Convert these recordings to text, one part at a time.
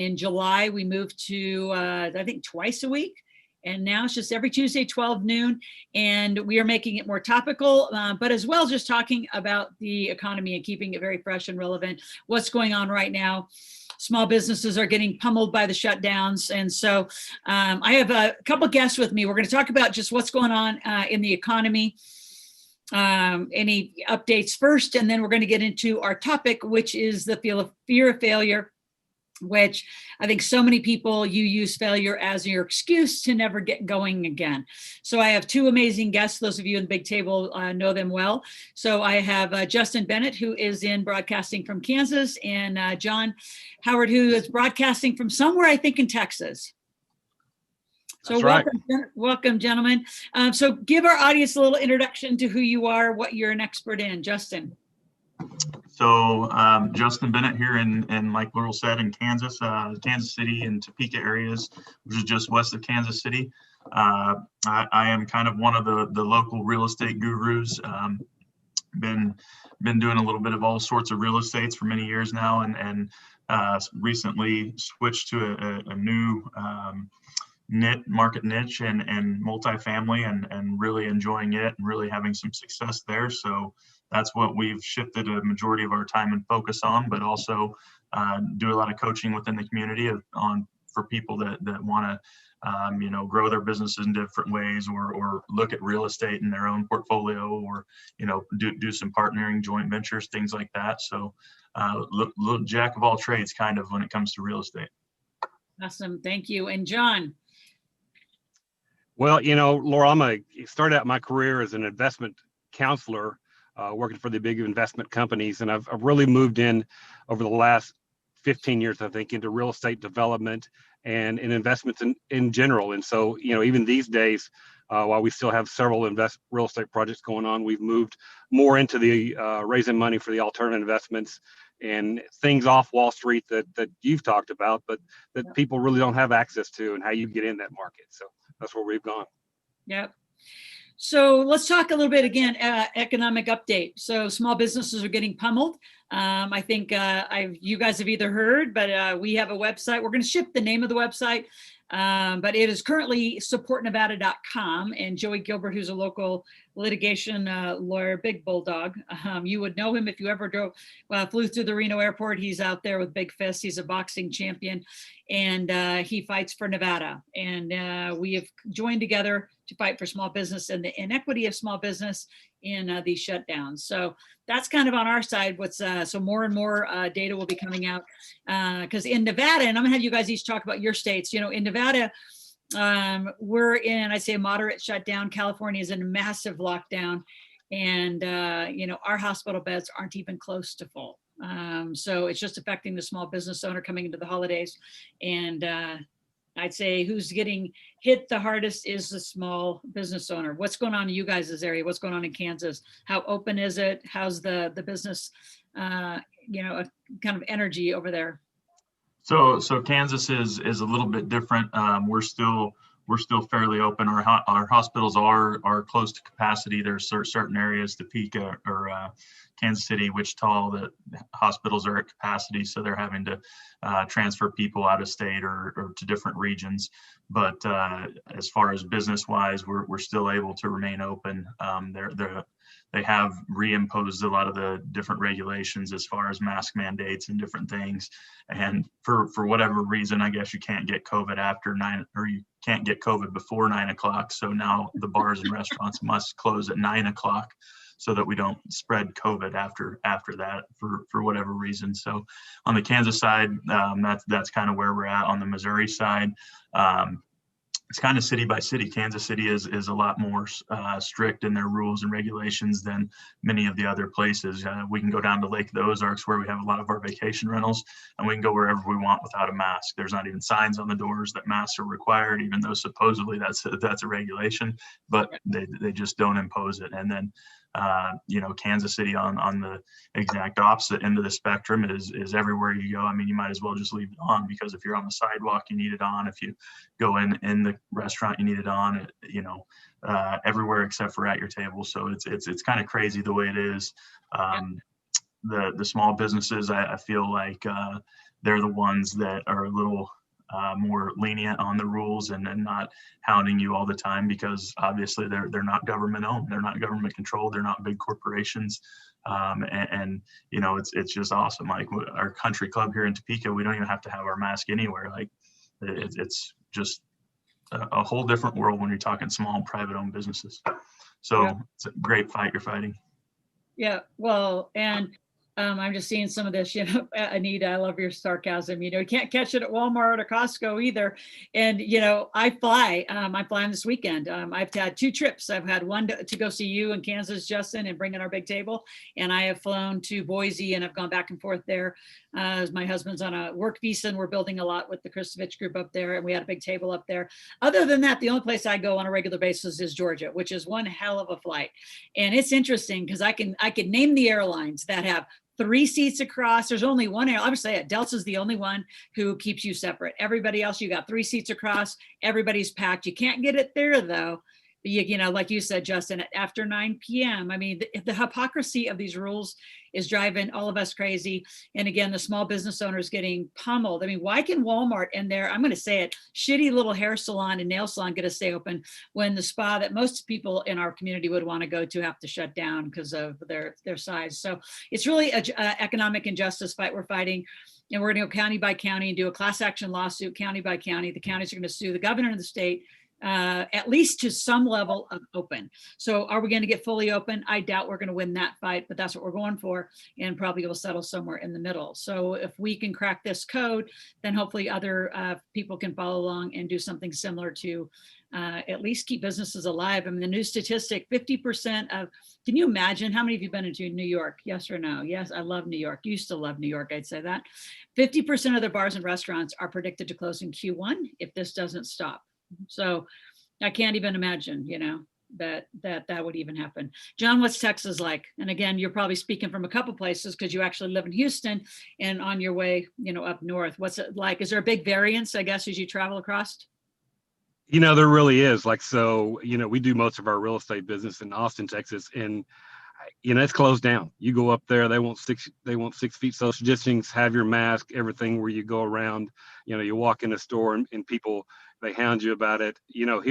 In July, we moved to, I think, twice a week. And now it's just every Tuesday, 12 noon. And we are making it more topical, but as well just talking about the economy and keeping it very fresh and relevant. What's going on right now? Small businesses are getting pummeled by the shutdowns. And so I have a couple guests with me. We're going to talk about just what's going on in the economy, any updates first, and then we're going to get into our topic, which is the fear of failure, which I think so many people, you use failure as your excuse to never get going again. So I have two amazing guests. Those of you in the big table know them well. So I have Justin Bennett, who is in broadcasting from Kansas, and John Howard, who is broadcasting from somewhere, I think, in Texas. So welcome, gentlemen. So give our audience a little introduction to who you are, what you're an expert in. Justin. So Justin Bennett here in like Laurel said, in Kansas, Kansas City and Topeka areas, which is just west of Kansas City. I am kind of one of the local real estate gurus. Been doing a little bit of all sorts of real estates for many years now, and recently switched to a new market niche and multifamily, and really enjoying it and really having some success there. So that's what we've shifted a majority of our time and focus on, but also do a lot of coaching within the community for people that want to grow their businesses in different ways, or look at real estate in their own portfolio, or do some partnering, joint ventures, things like that. So little jack of all trades kind of when it comes to real estate. Awesome, thank you. And John. Well, Laura, I started out my career as an investment counselor, working for the big investment companies. And I've really moved in over the last 15 years, I think, into real estate development and in investments in general. And so, even these days, while we still have several real estate projects going on, we've moved more into the raising money for the alternative investments and things off Wall Street that you've talked about, but that people really don't have access to, and how you get in that market. So that's where we've gone. Yep. So let's talk a little bit again, economic update. So small businesses are getting pummeled. I think you guys have either heard, but we have a website. We're going to ship the name of the website, but it is currently supportnevada.com. And Joey Gilbert, who's a local litigation lawyer, big bulldog. You would know him if you ever flew through the Reno airport. He's out there with big fists. He's a boxing champion, and he fights for Nevada. And we have joined together to fight for small business and the inequity of small business in these shutdowns. So that's kind of on our side. So more and more data will be coming out because in Nevada, and I'm gonna have you guys each talk about your states. In Nevada, we're in, I'd say, a moderate shutdown. California is in a massive lockdown, and our hospital beds aren't even close to full. So it's just affecting the small business owner coming into the holidays. And I'd say who's getting hit the hardest is the small business owner. What's going on in you guys' area? What's going on in Kansas? How open is it? How's the business, kind of energy over there? So Kansas is a little bit different. We're still fairly open. Our hospitals are close to capacity. There's certain areas, Topeka or Kansas City, Wichita, the hospitals are at capacity, so they're having to transfer people out of state or to different regions. But as far as business-wise, we're still able to remain open. They have reimposed a lot of the different regulations as far as mask mandates and different things. And for whatever reason, I guess you can't get COVID after 9, or you can't get COVID before 9 o'clock. So now the bars and restaurants must close at 9 o'clock so that we don't spread COVID after that for whatever reason. So on the Kansas side, that's kind of where we're at. On the Missouri side, it's kind of city by city. Kansas City is a lot more strict in their rules and regulations than many of the other places. We can go down to Lake of the Ozarks, where we have a lot of our vacation rentals, and we can go wherever we want without a mask. There's not even signs on the doors that masks are required, even though supposedly that's a regulation, but they just don't impose it. And then Kansas City on the exact opposite end of the spectrum is everywhere you go. I mean, you might as well just leave it on, because if you're on the sidewalk, you need it on. If you go in the restaurant, you need it on. Everywhere except for at your table. So it's kind of crazy the way it is. The small businesses, I feel like they're the ones that are a little more lenient on the rules and not hounding you all the time, because obviously they're not government owned, they're not government controlled, they're not big corporations. And you know, it's just awesome. Like our country club here in Topeka, we don't even have to have our mask anywhere. Like it's just a whole different world when you're talking small private owned businesses. So Yeah. it's a great fight you're fighting. Yeah, well, and I'm just seeing some of this, you know, Anita, I love your sarcasm. You know, you can't catch it at Walmart or Costco either. And, you know, I'm flying this weekend. I've had 2 trips. I've had one to go see you in Kansas, Justin, and bring in our big table. And I have flown to Boise and I've gone back and forth there. As my husband's on a work visa and we're building a lot with the Kristovich group up there. And we had a big table up there. Other than that, the only place I go on a regular basis is Georgia, which is one hell of a flight. And it's interesting because I can name the airlines that have 3 seats across. There's only one airline. I would say it. Delta's the only one who keeps you separate. Everybody else, you got 3 seats across. Everybody's packed. You can't get it there though. You know, like you said, Justin, after 9 p.m. I mean, the hypocrisy of these rules is driving all of us crazy. And again, the small business owners getting pummeled. I mean, why can Walmart and their, I'm going to say it, shitty little hair salon and nail salon get to stay open when the spa that most people in our community would want to go to have to shut down because of their size? So it's really an economic injustice fight we're fighting. And we're going to go county by county and do a class action lawsuit, county by county. The counties are going to sue the governor of the state, at least to some level of open. So are we going to get fully open? I doubt we're going to win that fight, but that's what we're going for, and probably will settle somewhere in the middle. So if we can crack this code, then hopefully other people can follow along and do something similar to at least keep businesses alive. I mean, the new statistic, 50% of, can you imagine how many of you been into New York? Yes or no? Yes, I love New York. Used to love New York, I'd say that. 50% of the bars and restaurants are predicted to close in Q1 if this doesn't stop. So I can't even imagine, you know, that would even happen. John, what's Texas like? And again, you're probably speaking from a couple places because you actually live in Houston and on your way, you know, up north. What's it like? Is there a big variance, I guess, as you travel across? You know, there really is. Like, so, you know, we do most of our real estate business in Austin, Texas, and you know, it's closed down. You go up there, they want 6 feet social distancing, have your mask, everything where you go around. You know, you walk in a store and people, they hound you about it. You know,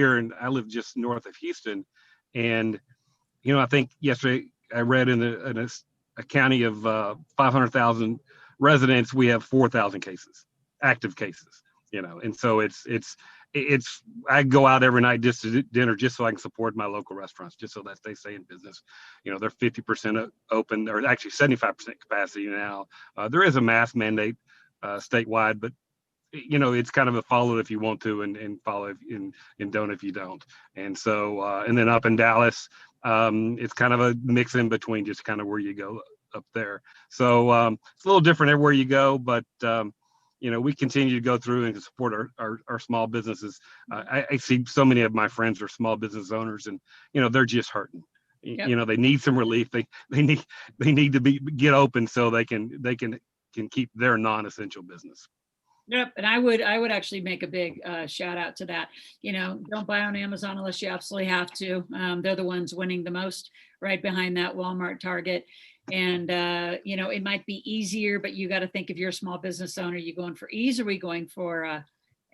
I live just north of Houston, and you know, I think yesterday I read in a county of 500,000 residents, we have 4,000 cases, active cases. You know, and so it's I go out every night just to dinner just so I can support my local restaurants, just so that they stay in business. You know, they're 50% open, or actually 75% capacity now. There is a mask mandate statewide, but you know, it's kind of a follow if you want to, and follow and don't if you don't. And so, and then up in Dallas, it's kind of a mix in between, just kind of where you go up there. So it's a little different everywhere you go, but you know, we continue to go through and to support our small businesses. I see so many of my friends are small business owners, and you know, they're just hurting. Yep. You know, they need some relief. They need to get open so they can keep their non-essential business. Yep, and I would actually make a big shout out to that. You know, don't buy on Amazon unless you absolutely have to. They're the ones winning the most, right behind that Walmart, Target. And, you know, it might be easier, but you got to think if you're a small business owner, you going for ease or are we going for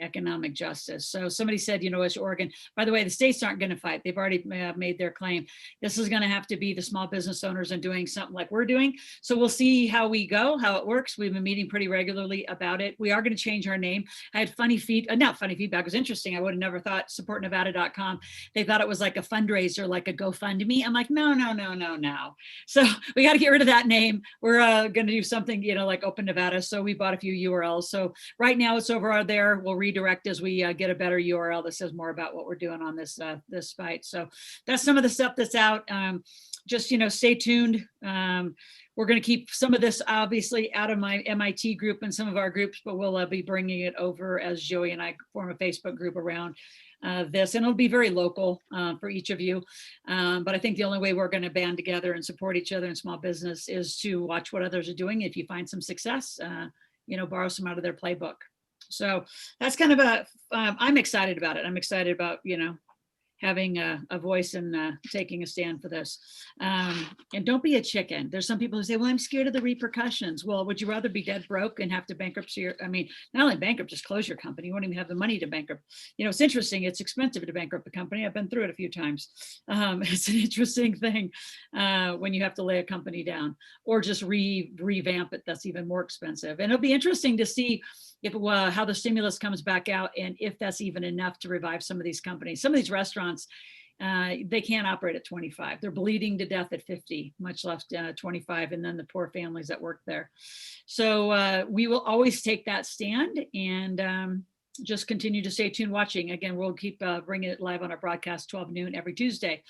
economic justice? So somebody said, you know, as Oregon, by the way, the states aren't going to fight. They've already made their claim. This is going to have to be the small business owners and doing something like we're doing. So we'll see how we go, how it works. We've been meeting pretty regularly about it. We are going to change our name. I had not funny feedback. It was interesting. I would have never thought supportnevada.com. They thought it was like a fundraiser, like a GoFundMe. I'm like, no. So we got to get rid of that name. We're going to do something, you know, like Open Nevada. So we bought a few URLs. So right now it's over there. We'll redirect as we get a better URL that says more about what we're doing on this fight. So that's some of the stuff that's out. Just, you know, stay tuned. We're going to keep some of this obviously out of my MIT group and some of our groups, but we'll be bringing it over as Joey and I form a Facebook group around this, and it'll be very local for each of you. But I think the only way we're going to band together and support each other in small business is to watch what others are doing. If you find some success, you know, borrow some out of their playbook. So that's kind of I'm excited about it. I'm excited about, you know, having a voice and taking a stand for this. And don't be a chicken. There's some people who say, well, I'm scared of the repercussions. Well, would you rather be dead broke and have to bankruptcy? I mean, not only bankrupt, just close your company. You won't even have the money to bankrupt. It's interesting. It's expensive to bankrupt a company. I've been through it a few times. It's an interesting thing when you have to lay a company down or just revamp it. That's even more expensive. And it'll be interesting to see if how the stimulus comes back out and if that's even enough to revive some of these companies. Some of these restaurants, they can't operate at 25. They're bleeding to death at 50, much less 25, and then the poor families that work there. So we will always take that stand and just continue to stay tuned watching. Again, we'll keep bringing it live on our broadcast 12 noon every Tuesday.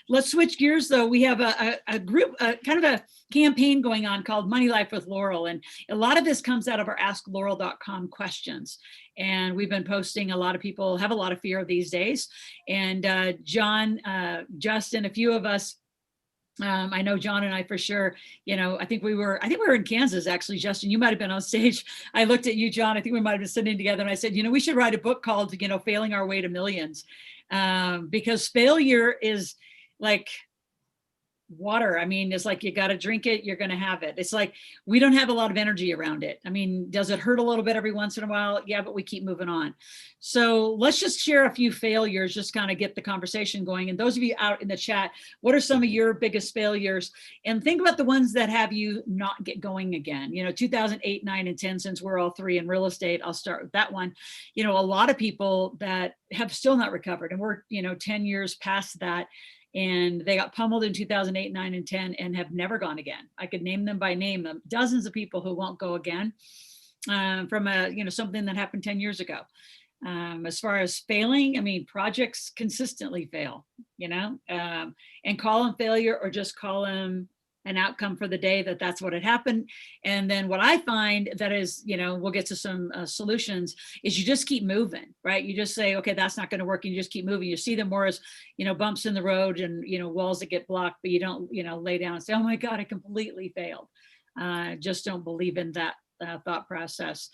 Let's switch gears though. We have a group, kind of a campaign going on called Money Life with Laurel. And a lot of this comes out of our AskLaurel.com questions. And we've been posting, a lot of people have a lot of fear these days. And John, Justin, a few of us, I know John and I for sure, I think we were in Kansas, actually, Justin, you might've been on stage. I looked at you, John, I think we might've been sitting together and I said, we should write a book called, Failing Our Way to Millions. Because failure is like water. I mean, it's like, you got to drink it, you're going to have it. It's like, we don't have a lot of energy around it. I mean, does it hurt a little bit every once in a while? Yeah, but we keep moving on. So let's just share a few failures, just kind of get the conversation going. And those of you out in the chat, what are some of your biggest failures? And think about the ones that have you not get going again. 2008, 9, and 10, since we're all three in real estate, I'll start with that one. A lot of people that have still not recovered, and we're, 10 years past that. And they got pummeled in 2008, 9, and 10 and have never gone again. I could name them by name, dozens of people who won't go again from something that happened 10 years ago. As far as failing, I mean, projects consistently fail, and call them failure or just call them an outcome for the day that's what had happened. And then what I find that is, we'll get to some solutions, is you just keep moving, right? You just say, okay, that's not going to work. And you just keep moving. You see them more as, bumps in the road and, walls that get blocked, but you don't, lay down and say, oh my God, I completely failed. Just don't believe in that thought process.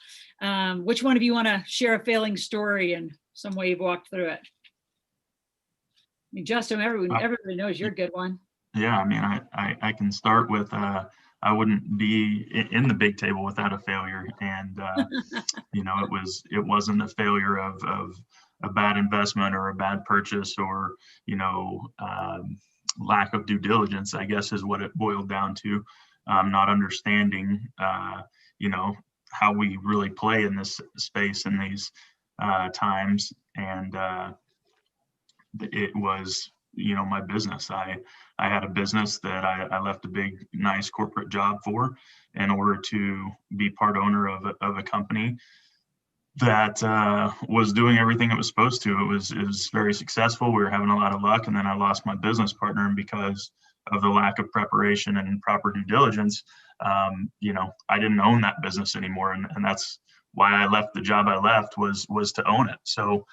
Which one of you want to share a failing story and some way you've walked through it? I mean, Justin, everybody knows you're a good one. Yeah, I mean, I can start with, I wouldn't be in the big table without a failure. And, it wasn't a failure of a bad investment or a bad purchase or, lack of due diligence, I guess is what it boiled down to. Not understanding, how we really play in this space in these times. And it was, my business. I had a business that I left a big, nice corporate job for in order to be part owner of a company that was doing everything it was supposed to. It was very successful. We were having a lot of luck, and then I lost my business partner, and because of the lack of preparation and proper due diligence, I didn't own that business anymore, and that's why I left the job I left was to own it. So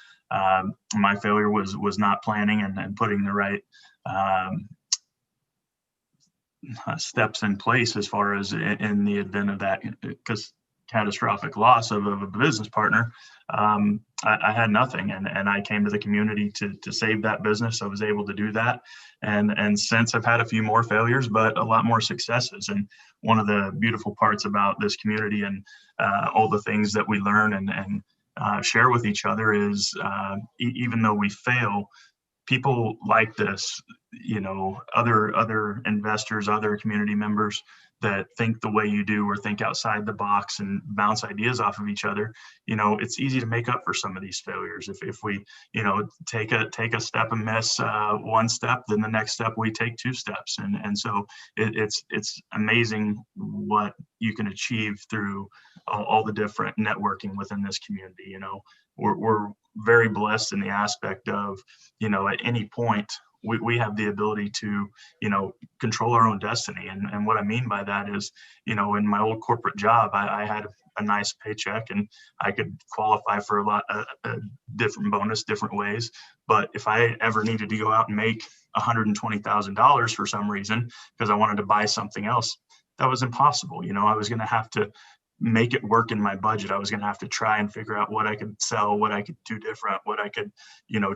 my failure was not planning and putting the right steps in place as far as in the event of that catastrophic loss of a business partner. I had nothing, and I came to the community to save that business. I was able to do that, and since I've had a few more failures, but a lot more successes. And one of the beautiful parts about this community and all the things that we learn and share with each other is even though we fail, people like this, other investors, other community members that think the way you do or think outside the box and bounce ideas off of each other, it's easy to make up for some of these failures. If we, take a step and miss one step, then the next step we take 2 steps. And so it's amazing what you can achieve through all the different networking within this community. We're very blessed in the aspect of, at any point, we have the ability to, control our own destiny. And what I mean by that is, in my old corporate job, I had a nice paycheck and I could qualify for a lot of different bonus, different ways. But if I ever needed to go out and make $120,000 for some reason, because I wanted to buy something else, that was impossible. I was going to have to make it work in my budget. I was going to have to try and figure out what I could sell, what I could do different, what I could,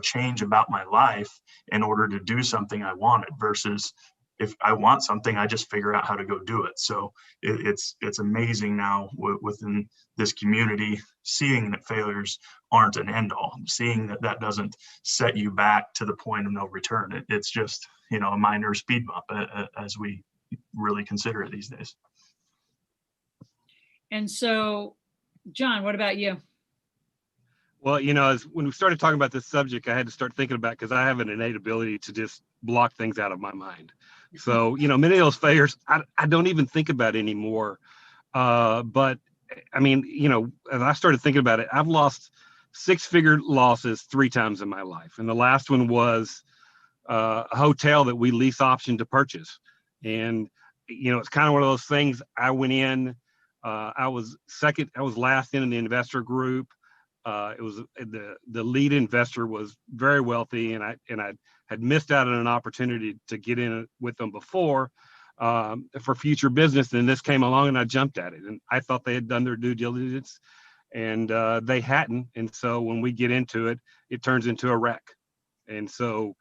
change about my life in order to do something I wanted, versus if I want something, I just figure out how to go do it. So it's amazing now within this community, seeing that failures aren't an end all, seeing that that doesn't set you back to the point of no return. It's just, a minor speed bump as we really consider it these days. And so, John, what about you? Well, when we started talking about this subject, I had to start thinking about, because I have an innate ability to just block things out of my mind. So, many of those failures, I don't even think about anymore. But I mean, as I started thinking about it, I've lost 6-figure losses 3 times in my life. And the last one was a hotel that we lease option to purchase. And, it's kind of one of those things. I went in, I was last in the investor group. It was the lead investor was very wealthy, and I had missed out on an opportunity to get in with them before for future business. And this came along, and I jumped at it. And I thought they had done their due diligence, and they hadn't. And so when we get into it, it turns into a wreck. And so,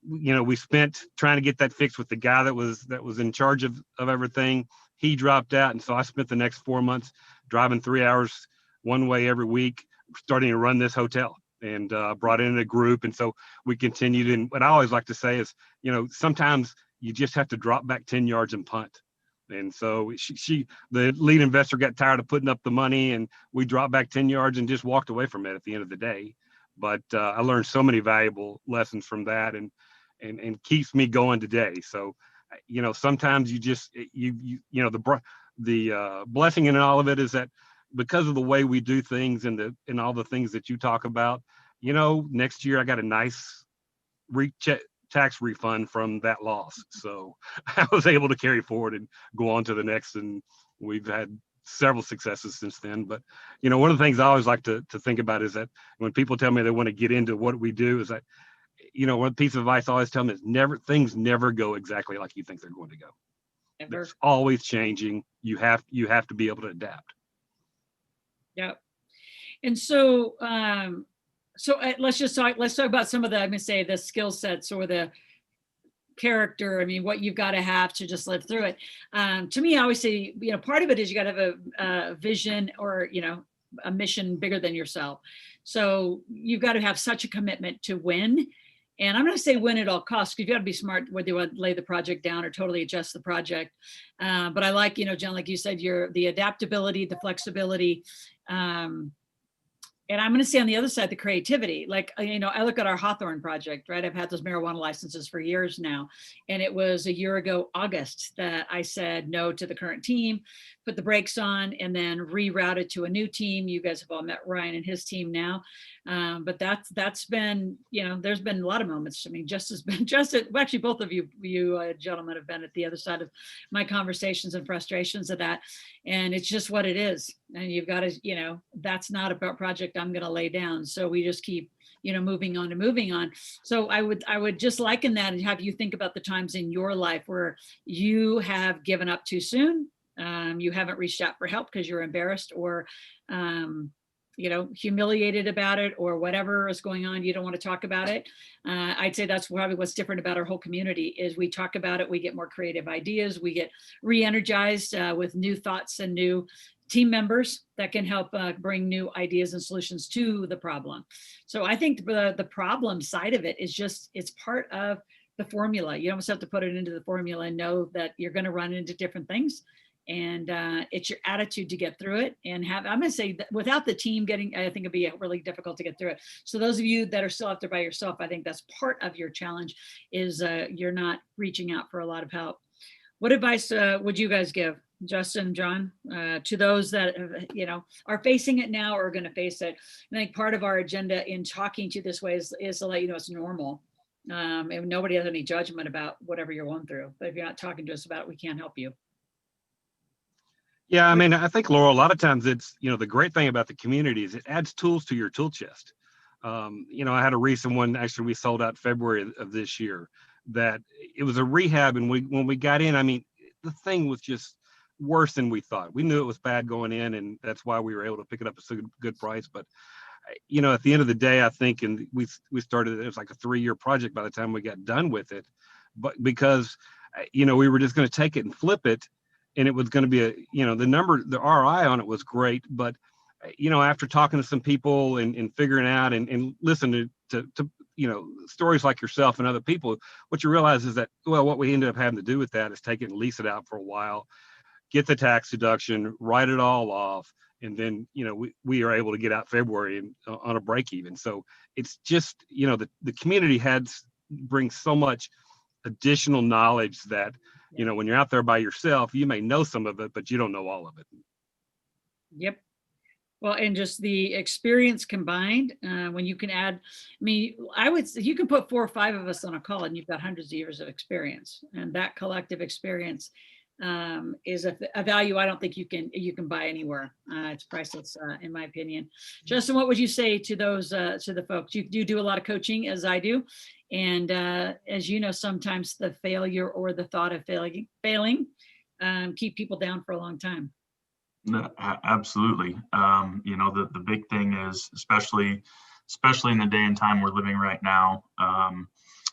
we spent trying to get that fixed with the guy that was in charge of everything. He dropped out, and so I spent the next 4 months driving 3 hours one way every week, starting to run this hotel, and brought in a group. And so we continued. And what I always like to say is, sometimes you just have to drop back 10 yards and punt. And so the lead investor got tired of putting up the money, and we dropped back 10 yards and just walked away from it at the end of the day. But I learned so many valuable lessons from that, and keeps me going today. So, sometimes you just, the blessing in all of it is that because of the way we do things and all the things that you talk about, next year I got a nice tax refund from that loss. So I was able to carry forward and go on to the next, and we've had several successes since then. But, one of the things I always like to think about is that when people tell me they want to get into what we do, is that, one piece of advice I always tell them is things never go exactly like you think they're going to go. Never. It's always changing. You have to be able to adapt. Yep. And so, let's talk about some of the, I'm going to say, the skill sets or the character. I mean, what you've got to have to just live through it. To me, I always say, part of it is you got to have a vision, or, a mission bigger than yourself. So you've got to have such a commitment to win. And I'm going to say win at all costs, because you've got to be smart whether you want to lay the project down or totally adjust the project. But I like, John, like you said, the adaptability, the flexibility, and I'm going to say on the other side, the creativity. Like, I look at our Hawthorne project, right? I've had those marijuana licenses for years now. And it was a year ago, August, that I said no to the current team, put the brakes on, and then rerouted to a new team. You guys have all met Ryan and his team now. But that's been, there's been a lot of moments. I mean, actually both of you gentlemen have been at the other side of my conversations and frustrations of that. And it's just what it is. And you've got to, that's not a project I'm going to lay down. So we just keep, moving on and moving on. So I would just liken that and have you think about the times in your life where you have given up too soon. You haven't reached out for help because you're embarrassed, or, humiliated about it, or whatever is going on. You don't want to talk about it. I'd say that's probably what's different about our whole community is we talk about it. We get more creative ideas. We get re-energized with new thoughts and new team members that can help bring new ideas and solutions to the problem. So I think the problem side of it is just, it's part of the formula. You almost have to put it into the formula and know that you're going to run into different things. And it's your attitude to get through it. And I'm going to say that without the team I think it'd be really difficult to get through it. So those of you that are still out there by yourself, I think that's part of your challenge is you're not reaching out for a lot of help. What advice would you guys give, Justin, John, to those that, are facing it now or are going to face it? I think part of our agenda in talking to you this way is to let you know it's normal. And nobody has any judgment about whatever you're going through. But if you're not talking to us about it, we can't help you. Yeah, I mean, I think, Laurel, a lot of times it's, the great thing about the community is it adds tools to your tool chest. I had a recent one, actually, we sold out February of this year, that it was a rehab. And when we got in, I mean, the thing was just worse than we thought. We knew it was bad going in, and that's why we were able to pick it up at a good price. But at the end of the day, I think, and we started, it was like a 3-year project by the time we got done with it, but because we were just going to take it and flip it, and it was going to be the ROI on it was great, but after talking to some people and figuring out and listening to stories like yourself and other people, what you realize is that, well, what we ended up having to do with that is take it and lease it out for a while, get the tax deduction, write it all off, and then we are able to get out February on a break even. So it's just the community brings so much additional knowledge that when you're out there by yourself, you may know some of it, but you don't know all of it. Yep. Well, and just the experience combined, when you can add, I would say you can put 4 or 5 of us on a call and you've got hundreds of years of experience, and that collective experience is a value I don't think you can buy anywhere. It's priceless, in my opinion. Justin, what would you say to those, to the folks? You do a lot of coaching, as I do. And as you know, sometimes the failure or the thought of failing keep people down for a long time. No, absolutely. The big thing is, especially in the day and time we're living right now,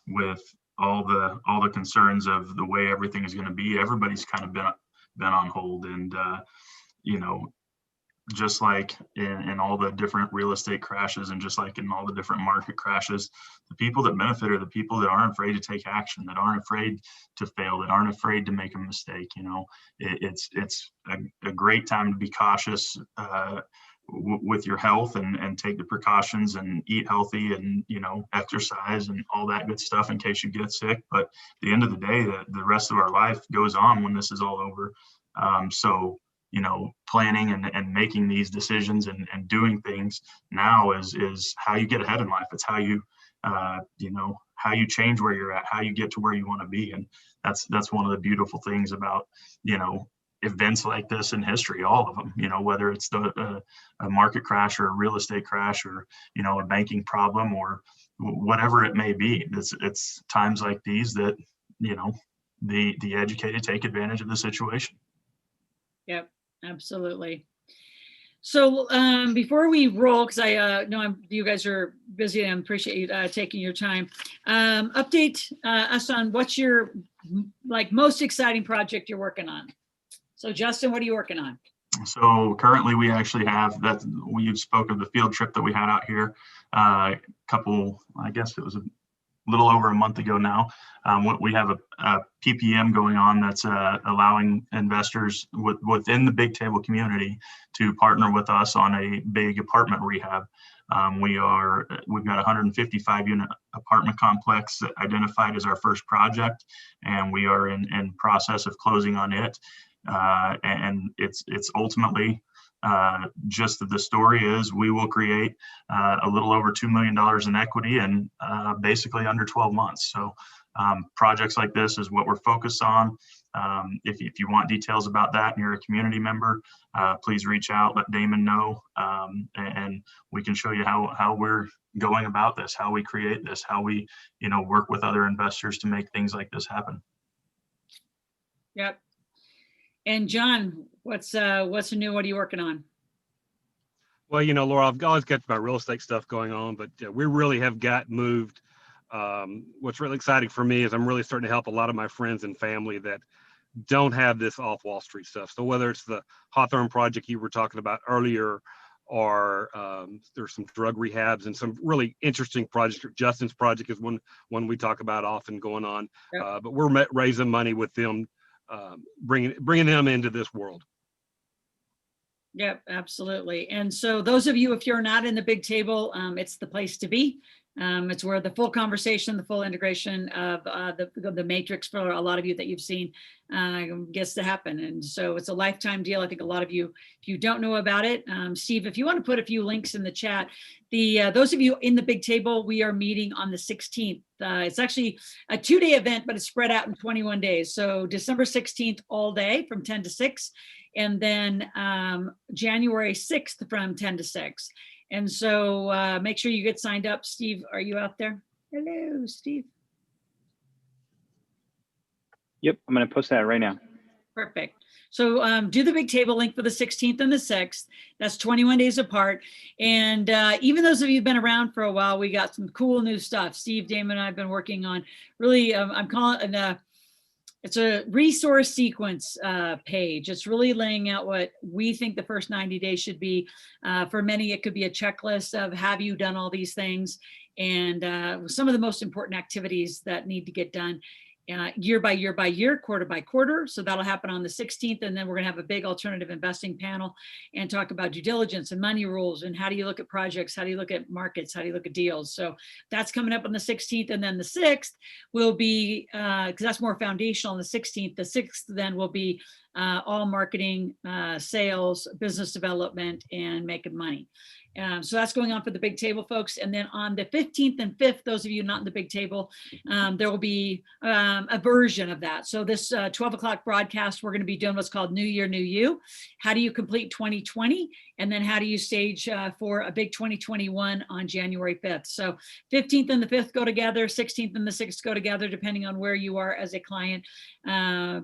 with all the concerns of the way everything is going to be, everybody's kind of been on hold. And just like in all the different real estate crashes, and just like in all the different market crashes, the people that benefit are the people that aren't afraid to take action, that aren't afraid to fail, that aren't afraid to make a mistake. It's a great time to be cautious with your health and take the precautions and eat healthy and exercise and all that good stuff in case you get sick. But at the end of the day, the rest of our life goes on when this is all over. So planning and making these decisions and doing things now is how you get ahead in life. It's how you how you change where you're at, how you get to where you want to be. And that's one of the beautiful things about events like this in history, all of them, whether it's a market crash or a real estate crash or a banking problem or whatever it may be. It's times like these that the educated take advantage of the situation. Yep, absolutely. So before we roll, because I know you guys are busy and I appreciate you taking your time, update us on what's your most exciting project you're working on. So Justin, what are you working on? So currently we actually have that, we spoke of the field trip that we had out here I guess it was a little over a month ago now. We have a PPM going on that's allowing investors within the Big Table community to partner with us on a big apartment rehab. We've got 155 unit apartment complex identified as our first project, and we are in process of closing on it. And it's ultimately just the story is we will create a little over $2 million in equity in basically under 12 months. So projects like this is what we're focused on. If you want details about that and you're a community member, please reach out, let Damon know, and we can show you how we're going about this, how we create this, how we work with other investors to make things like this happen. Yep. And John, what's new? What are you working on? Well, Laura, I've always got my real estate stuff going on, but we really have got moved. What's really exciting for me is I'm really starting to help a lot of my friends and family that don't have this off Wall Street stuff. So whether it's the Hawthorne project you were talking about earlier, or there's some drug rehabs and some really interesting projects. Justin's project is one we talk about often going on, yep. But we're raising money with them, bringing them into this world. Yep, absolutely. And so those of you, if you're not in the Big Table, it's the place to be. It's where the full conversation, the full integration of the matrix for a lot of you that you've seen gets to happen. And so it's a lifetime deal. I think a lot of you, if you don't know about it, Steve, if you want to put a few links in the chat, those of you in the Big Table, we are meeting on the 16th. It's actually a 2-day event, but it's spread out in 21 days. So December 16th, all day from 10 to 6. And then January 6th from 10 to 6. And so make sure you get signed up. Steve, are you out there? Hello, Steve. Yep, I'm going to post that right now. Perfect. So do the big table link for the 16th and the 6th. That's 21 days apart. And even those of you who've been around for a while, we got some cool new stuff. Steve, Damon, and I have been working on really, I'm calling it, it's a resource sequence page. It's really laying out what we think the first 90 days should be. For many, it could be a checklist of have you done all these things, and some of the most important activities that need to get done year by year by year, quarter by quarter. So that'll happen on the 16th. And then we're gonna have a big alternative investing panel and talk about due diligence and money rules and how do you look at projects, how do you look at markets, how do you look at deals. So that's coming up on the 16th. And then the 6th will be, because that's more foundational on the 16th. The 6th then will be all marketing, sales, business development, and making money. So that's going on for the big table, folks. And then on the 15th and 5th, those of you not in the big table, there will be a version of that. So this 12 o'clock broadcast, we're going to be doing what's called New Year, New You. How do you complete 2020? And then how do you stage for a big 2021 on January 5th? So 15th and the 5th go together, 16th and the 6th go together, depending on where you are as a client.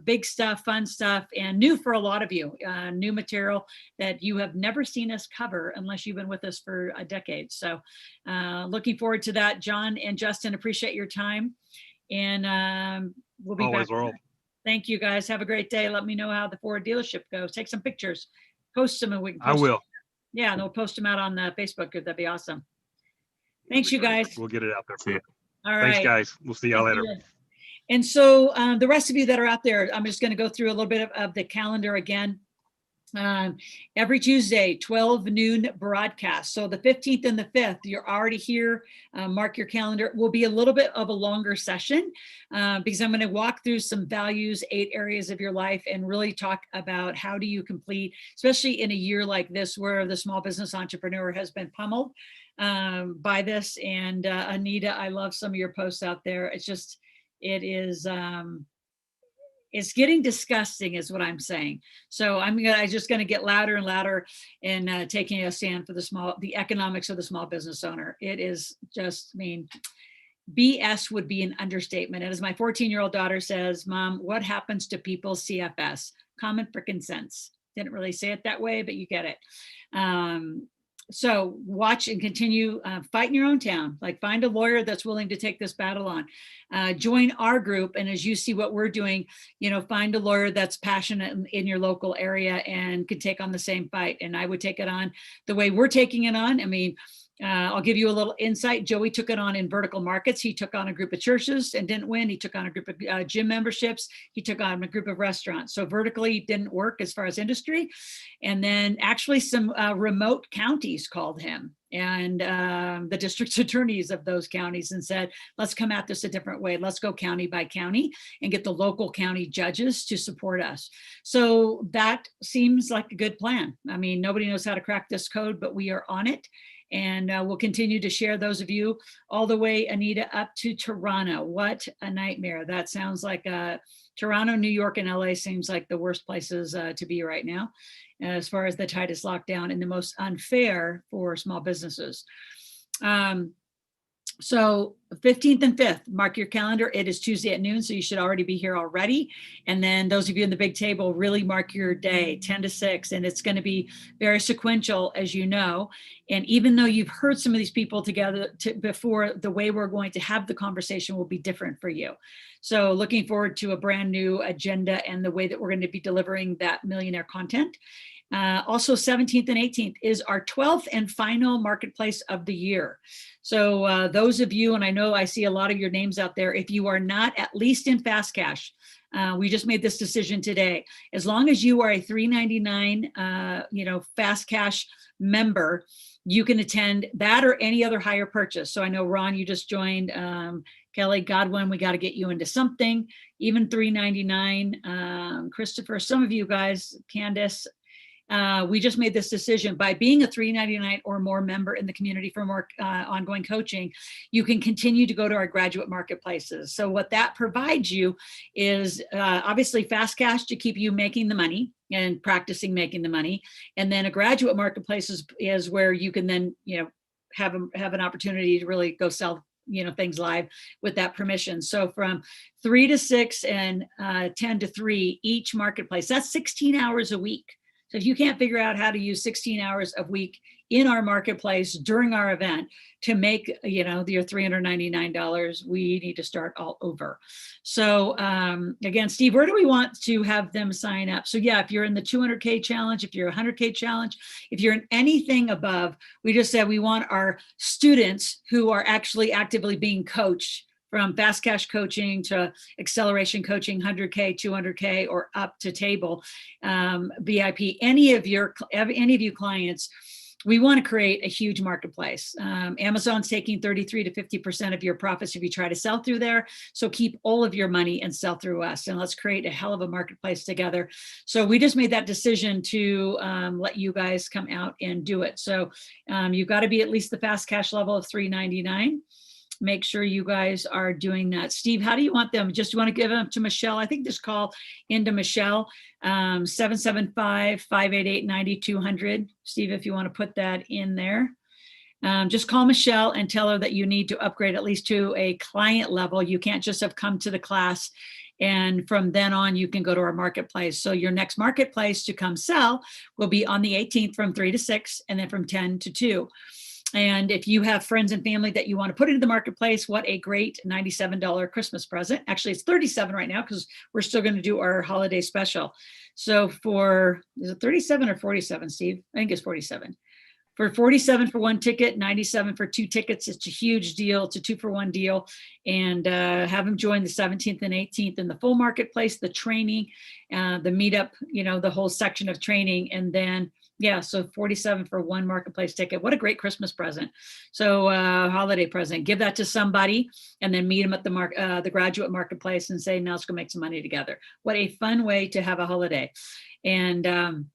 Big stuff, fun stuff, and new for a lot of you, new material that you have never seen us cover unless you've been with us for a decade. So looking forward to that. John and Justin, appreciate your time. And we'll be Always, back. Laurel. Thank you guys. Have a great day. Let me know how the Ford dealership goes. Take some pictures, post them, and we can post I will. them. Yeah, and we'll post them out on the Facebook. That'd be awesome. Thanks, you guys. We'll get it out there. See it. All right. Thanks, guys. We'll see y'all Thank later. you. And so the rest of you that are out there, I'm just going to go through a little bit of the calendar again. Every Tuesday, 12 noon broadcast. So the 15th and the 5th, you're already here. Mark your calendar. It will be a little bit of a longer session because I'm going to walk through some values, 8 areas of your life, and really talk about how do you complete, especially in a year like this where the small business entrepreneur has been pummeled by this. And Anita, I love some of your posts out there. It's just, it is, it's getting disgusting is what I'm saying. So I'm just going to get louder and louder in taking a stand for the economics of the small business owner. It is just, I mean, BS would be an understatement. And as my 14-year-old daughter says, Mom, what happens to people's CFS? Common frickin' sense. Didn't really say it that way, but you get it. So watch and continue, fight in your own town, like find a lawyer that's willing to take this battle on. Join our group. And as you see what we're doing, you know, find a lawyer that's passionate in your local area and could take on the same fight. And I would take it on the way we're taking it on. I mean, I'll give you a little insight. Joey took it on in vertical markets. He took on a group of churches and didn't win. He took on a group of gym memberships. He took on a group of restaurants. So vertically didn't work as far as industry. And then actually some remote counties called him and the district attorneys of those counties and said, let's come at this a different way. Let's go county by county and get the local county judges to support us. So that seems like a good plan. I mean, nobody knows how to crack this code, but we are on it. And we'll continue to share those of you all the way, Anita, up to Toronto. What a nightmare. That sounds like Toronto, New York, and LA seems like the worst places to be right now, as far as the tightest lockdown and the most unfair for small businesses. So 15th and 5th, mark your calendar. It is Tuesday at noon, so you should already be here already. And then those of you in the big table, really mark your day, 10 to 6. And it's going to be very sequential, as you know. And even though you've heard some of these people together before, the way we're going to have the conversation will be different for you. So looking forward to a brand new agenda and the way that we're going to be delivering that millionaire content. Also 17th and 18th is our 12th and final marketplace of the year. So those of you, and I know I see a lot of your names out there, if you are not at least in fast cash, we just made this decision today. As long as you are a $3.99, fast cash member, you can attend that or any other higher purchase. So I know Ron, you just joined. Kelly, Godwin, we got to get you into something. Even $3.99. Christopher, some of you guys, Candace. We just made this decision by being a $3.99 or more member in the community for more ongoing coaching, you can continue to go to our graduate marketplaces. So what that provides you is obviously fast cash to keep you making the money and practicing making the money. And then a graduate marketplace is where you can then, have an opportunity to really go sell things live with that permission. So from 3 to 6 and 10 to 3 each marketplace, that's 16 hours a week. So if you can't figure out how to use 16 hours a week in our marketplace during our event to make, your $399, we need to start all over. So again, Steve, where do we want to have them sign up? So yeah, if you're in the 200K challenge, if you're 100K challenge, if you're in anything above, we just said we want our students who are actually actively being coached, from fast cash coaching to acceleration coaching, 100K, 200K, or up to table VIP. Any of you clients, we want to create a huge marketplace. Amazon's taking 33 to 50% of your profits if you try to sell through there. So keep all of your money and sell through us, and let's create a hell of a marketplace together. So we just made that decision to let you guys come out and do it. So you've got to be at least the fast cash level of $399. Make sure you guys are doing that. Steve, how do you want them? Just, you want to give them to Michelle? I think just call into Michelle, 775-588-9200. Steve, if you want to put that in there. Just call Michelle and tell her that you need to upgrade at least to a client level. You can't just have come to the class and from then on you can go to our marketplace. So your next marketplace to come sell will be on the 18th from 3 to 6 and then from 10 to 2. And if you have friends and family that you want to put into the marketplace, what a great $97 Christmas present. Actually, it's $37 right now because we're still going to do our holiday special. So is it 37 or 47, Steve? I think it's 47. For 47 for one ticket, 97 for 2 tickets. It's a huge deal. It's a 2-for-1 deal. And have them join the 17th and 18th in the full marketplace, the training, the meetup, the whole section of training. And then, yeah, so 47 for 1 marketplace ticket. What a great Christmas present. So holiday present. Give that to somebody and then meet them at the graduate marketplace and say, now let's go make some money together. What a fun way to have a holiday. And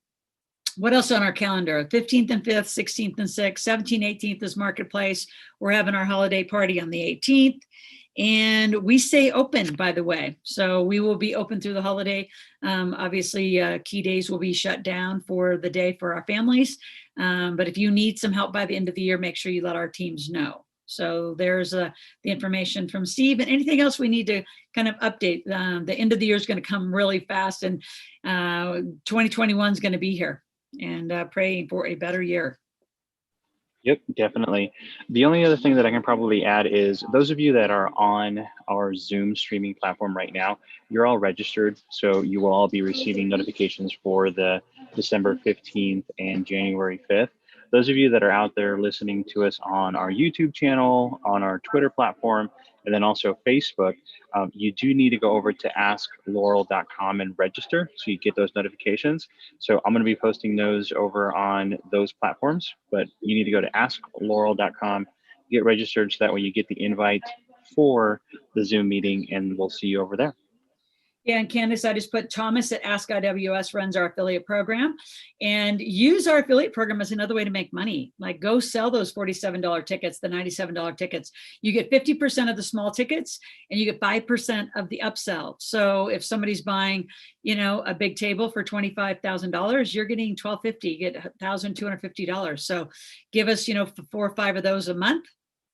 what else on our calendar? 15th and 5th, 16th and 6th, 17th, 18th is marketplace. We're having our holiday party on the 18th. And we stay open, by the way. So we will be open through the holiday. Obviously, key days will be shut down for the day for our families. But if you need some help by the end of the year, make sure you let our teams know. So there's the information from Steve, and anything else we need to kind of update. The end of the year is going to come really fast, and 2021 is going to be here, and praying for a better year. Yep, definitely. The only other thing that I can probably add is those of you that are on our Zoom streaming platform right now, you're all registered. So you will all be receiving notifications for the December 15th and January 5th. Those of you that are out there listening to us on our YouTube channel, on our Twitter platform, and then also Facebook, you do need to go over to askloral.com and register so you get those notifications. So I'm going to be posting those over on those platforms, but you need to go to askloral.com, get registered so that way you get the invite for the Zoom meeting, and we'll see you over there. Yeah, and Candace, I just put Thomas at Ask IWS runs our affiliate program, and use our affiliate program as another way to make money. Like, go sell those $47 tickets, the $97 tickets. You get 50% of the small tickets and you get 5% of the upsell. So if somebody's buying, a big table for $25,000, you're getting $1,250, you get $1,250. So give us, 4 or 5 of those a month,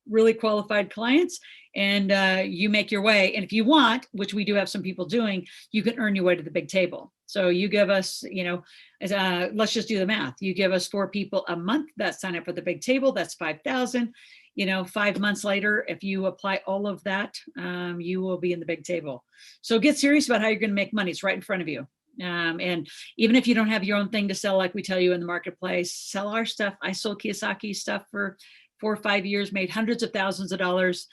really qualified clients, and you make your way. And if you want, which we do have some people doing, you can earn your way to the big table. So you give us, let's just do the math. You give us 4 people a month that sign up for the big table, that's 5,000. 5 months later, if you apply all of that, you will be in the big table. So get serious about how you're going to make money. It's right in front of you. And even if you don't have your own thing to sell, like we tell you in the marketplace, sell our stuff. I sold Kiyosaki stuff for 4 or 5 years, made hundreds of thousands of dollars,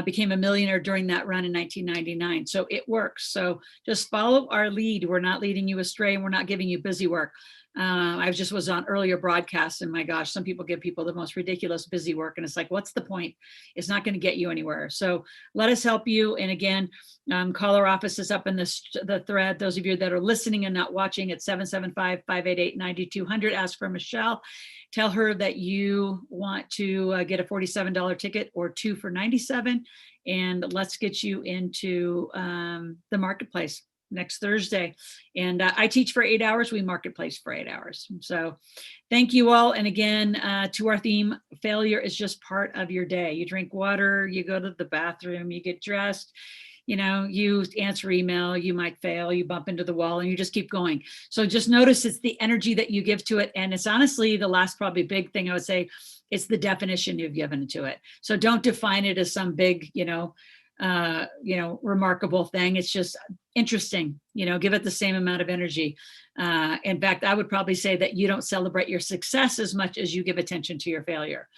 became a millionaire during that run in 1999. So it works. So just follow our lead. We're not leading you astray, and we're not giving you busy work. I just was on earlier broadcasts, and my gosh, some people give people the most ridiculous busy work, and it's like, what's the point? It's not going to get you anywhere. So let us help you. And again, call our offices up in the thread. Those of you that are listening and not watching, at 775-588-9200. Ask for Michelle. Tell her that you want to get a $47 ticket or 2 for $97, and let's get you into the marketplace. next Thursday. And I teach for 8 hours. We marketplace for 8 hours. So thank you all. And again, to our theme, failure is just part of your day. You drink water, you go to the bathroom, you get dressed, you know, you answer email, you might fail, you bump into the wall, and you just keep going. So just notice it's the energy that you give to it. And it's honestly the last probably big thing I would say, it's the definition you've given to it. So don't define it as some big, remarkable thing. It's just interesting, give it the same amount of energy. In fact, I would probably say that you don't celebrate your success as much as you give attention to your failure.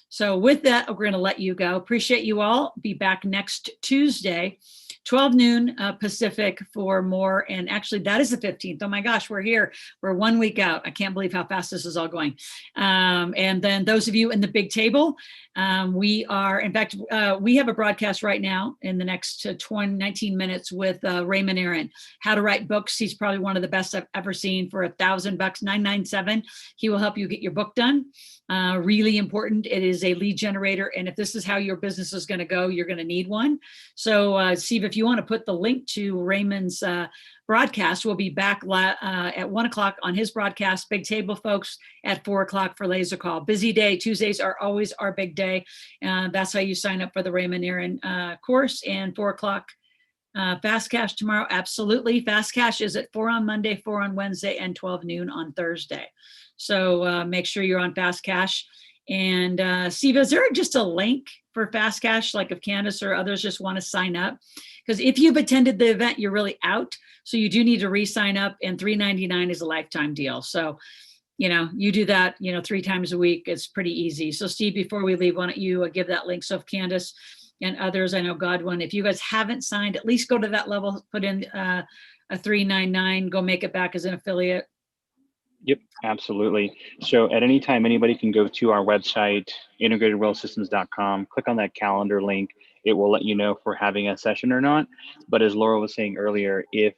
So with that, we're going to let you go. Appreciate you all. Be back next Tuesday, 12 noon Pacific for more. And actually, that is the 15th. Oh my gosh, we're here. We're 1 week out. I can't believe how fast this is all going. And then those of you in the big table, we have a broadcast right now in the next 19 minutes with Raymond Aaron, how to write books. He's probably one of the best I've ever seen for $1,000, $997. He will help you get your book done. Really important. It is a lead generator. And if this is how your business is going to go, you're going to need one. So Steve, if you want to put the link to Raymond's broadcast, we'll be back at 1 o'clock on his broadcast. Big table folks at 4 o'clock for laser call. Busy day. Tuesdays are always our big day. That's how you sign up for the Raymond Aaron course. And 4 o'clock Fast Cash tomorrow. Absolutely. Fast Cash is at 4 on Monday, 4 on Wednesday, and 12 noon on Thursday. So make sure you're on Fast Cash. And Steve, is there just a link for Fast Cash, like if Candace or others just want to sign up? Because if you've attended the event, you're really out. So you do need to re-sign up, and $3.99 is a lifetime deal. So, you do that, 3 times a week. It's pretty easy. So Steve, before we leave, why don't you give that link? So if Candace and others, I know Godwin, if you guys haven't signed, at least go to that level, put in a $3.99, go make it back as an affiliate. Yep, absolutely. So at any time, anybody can go to our website, integratedwealthsystems.com, click on that calendar link. It will let you know if we're having a session or not. But as Laura was saying earlier, if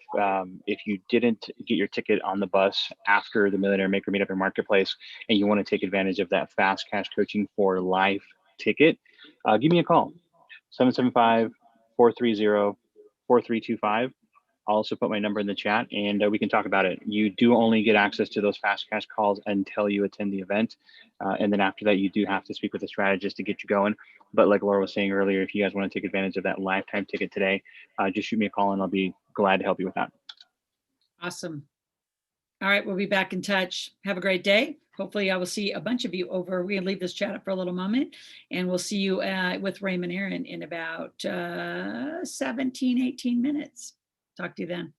you didn't get your ticket on the bus after the Millionaire Maker Meetup and Marketplace, and you want to take advantage of that Fast Cash Coaching for Life ticket, give me a call, 775-430-4325. I'll also put my number in the chat, and we can talk about it. You do only get access to those Fast Cash calls until you attend the event. And then after that, you do have to speak with a strategist to get you going. But like Laura was saying earlier, if you guys want to take advantage of that lifetime ticket today, just shoot me a call and I'll be glad to help you with that. Awesome. All right, we'll be back in touch. Have a great day. Hopefully I will see a bunch of you over. We're gonna leave this chat up for a little moment, and we'll see you with Raymond Aaron in about 17, 18 minutes. Talk to you then.